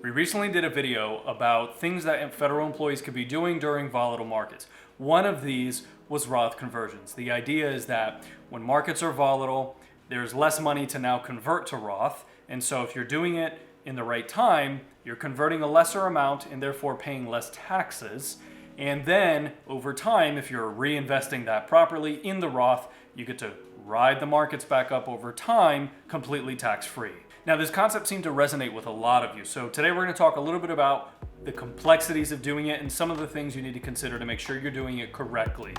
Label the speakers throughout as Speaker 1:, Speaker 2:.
Speaker 1: We recently did a video about things that federal employees could be doing during volatile markets. One of these was Roth conversions. The idea is that when markets are volatile, there's less money to now convert to Roth. And so if you're doing it in the right time, you're converting a lesser amount and therefore paying less taxes. And then over time, if you're reinvesting that properly in the Roth, you get to ride the markets back up over time, completely tax-free. Now, this concept seemed to resonate with a lot of you. So today we're going to talk a little bit about the complexities of doing it and some of the things you need to consider to make sure you're doing it correctly.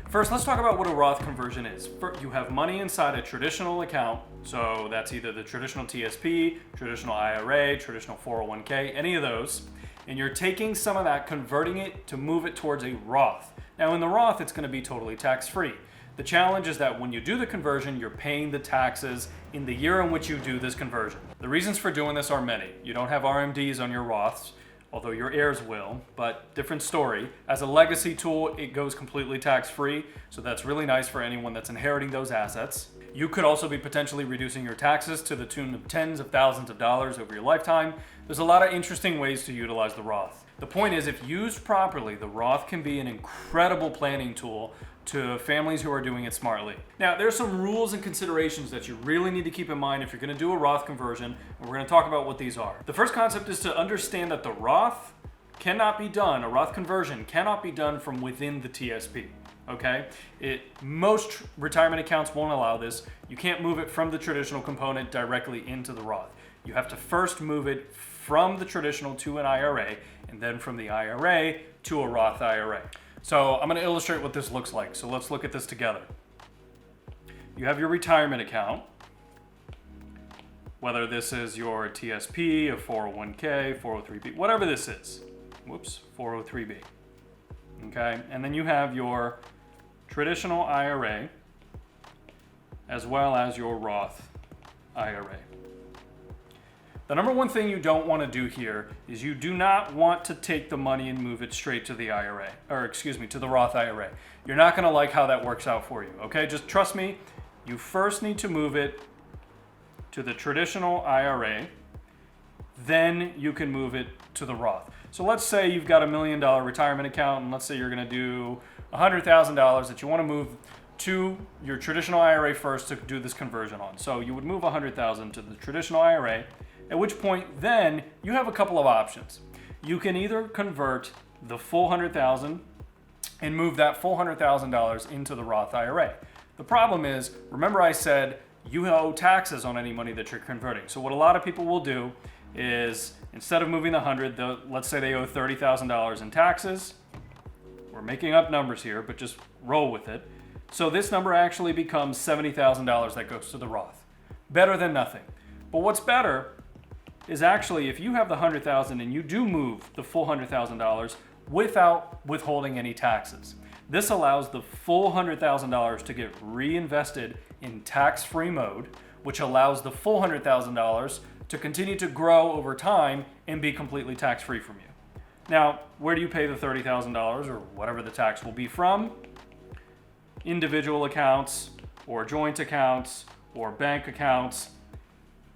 Speaker 1: First, let's talk about what a Roth conversion is. You have money inside a traditional account, so that's either the traditional TSP, traditional IRA, traditional 401k, any of those, and you're taking some of that, converting it to move it towards a Roth. Now in the Roth, it's going to be totally tax-free. The challenge is that when you do the conversion, you're paying the taxes in the year in which you do this conversion. The reasons for doing this are many. You don't have RMDs on your Roths, although your heirs will, but different story. As a legacy tool, it goes completely tax-free, so that's really nice for anyone that's inheriting those assets. You could also be potentially reducing your taxes to the tune of tens of thousands of dollars over your lifetime. There's a lot of interesting ways to utilize the Roth. The point is, if used properly, the Roth can be an incredible planning tool to families who are doing it smartly. Now, there's some rules and considerations that you really need to keep in mind if you're going to do a Roth conversion, and we're going to talk about what these are. The first concept is to understand that the Roth cannot be done, a Roth conversion cannot be done from within the TSP. Okay? Most retirement accounts won't allow this. You can't move it from the traditional component directly into the Roth. You have to first move it from the traditional to an IRA, and then from the IRA to a Roth IRA. So I'm going to illustrate what this looks like. So let's look at this together. You have your retirement account, whether this is your TSP, a 401k, 403b, whatever this is. 403b. Okay, and then you have your traditional IRA as well as your Roth IRA. The number one thing you don't want to do here is you do not want to take the money and move it straight to the to the Roth IRA. You're not going to like how that works out for you, okay? Just trust me, you first need to move it to the traditional IRA, then you can move it to the Roth. So let's say you've got $1 million retirement account, and let's say you're going to do $100,000 that you want to move to your traditional IRA first to do this conversion on. So you would move $100,000 to the traditional IRA, at which point then you have a couple of options. You can either convert the full $100,000 and move that full $100,000 into the Roth IRA. The problem is, remember I said you owe taxes on any money that you're converting. So what a lot of people will do is instead of moving the 100, let's say they owe $30,000 in taxes. We're making up numbers here, but just roll with it. So this number actually becomes $70,000 that goes to the Roth. Better than nothing. But what's better is actually if you have the $100,000 and you do move the full $100,000 without withholding any taxes. This allows the full $100,000 to get reinvested in tax-free mode, which allows the full $100,000 to continue to grow over time and be completely tax-free from you. Now, where do you pay the $30,000 or whatever the tax will be from? Individual accounts or joint accounts or bank accounts.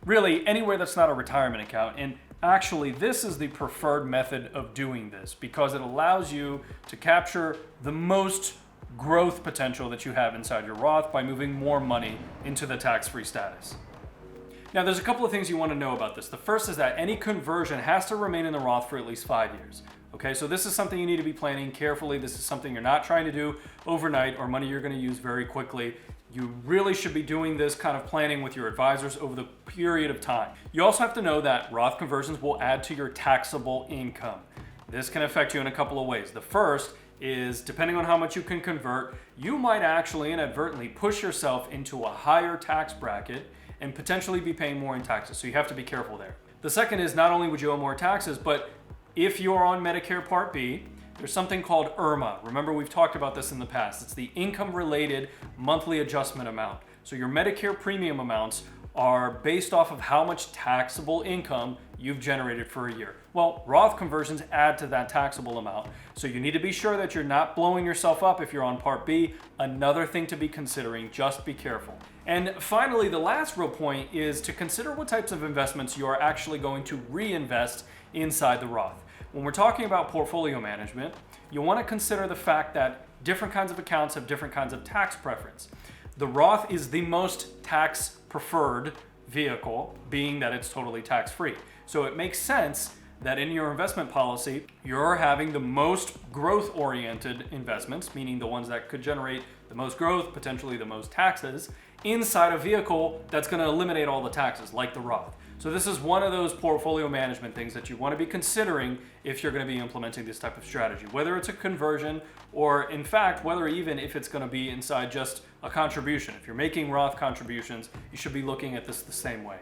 Speaker 1: Really, anywhere that's not a retirement account. And actually, this is the preferred method of doing this because it allows you to capture the most growth potential that you have inside your Roth by moving more money into the tax-free status. Now, there's a couple of things you want to know about this. The first is that any conversion has to remain in the Roth for at least 5 years. Okay, so this is something you need to be planning carefully. This is something you're not trying to do overnight or money you're going to use very quickly. You really should be doing this kind of planning with your advisors over the period of time. You also have to know that Roth conversions will add to your taxable income. This can affect you in a couple of ways. The first is, depending on how much you can convert, you might actually inadvertently push yourself into a higher tax bracket and potentially be paying more in taxes. So you have to be careful there. The second is not only would you owe more taxes, but if you're on Medicare Part B, there's something called IRMA. Remember, we've talked about this in the past. It's the income-related monthly adjustment amount. So your Medicare premium amounts are based off of how much taxable income you've generated for a year. Well, Roth conversions add to that taxable amount. So you need to be sure that you're not blowing yourself up if you're on Part B. Another thing to be considering, just be careful. And finally, the last real point is to consider what types of investments you are actually going to reinvest inside the Roth. When we're talking about portfolio management, you want to consider the fact that different kinds of accounts have different kinds of tax preference. The Roth is the most tax preferred vehicle, being that it's totally tax free. So it makes sense that in your investment policy, you're having the most growth oriented investments, meaning the ones that could generate the most growth, potentially the most taxes, inside a vehicle that's going to eliminate all the taxes, like the Roth. So this is one of those portfolio management things that you want to be considering if you're going to be implementing this type of strategy, whether it's a conversion or in fact, whether even if it's going to be inside just a contribution. If you're making Roth contributions, you should be looking at this the same way.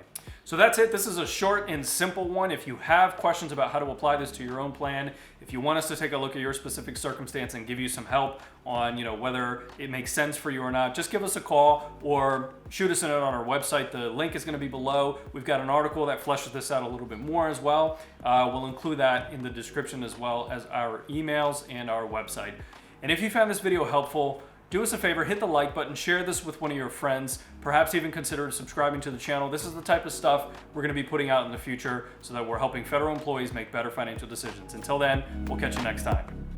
Speaker 1: So that's it. This is a short and simple one. If you have questions about how to apply this to your own plan, if you want us to take a look at your specific circumstance and give you some help on, whether it makes sense for you or not, just give us a call or shoot us a note on our website. The link is going to be below. We've got an article that fleshes this out a little bit more as well. We'll include that in the description as well as our emails and our website. And if you found this video helpful, do us a favor, hit the like button, share this with one of your friends, perhaps even consider subscribing to the channel. This is the type of stuff we're going to be putting out in the future so that we're helping federal employees make better financial decisions. Until then, we'll catch you next time.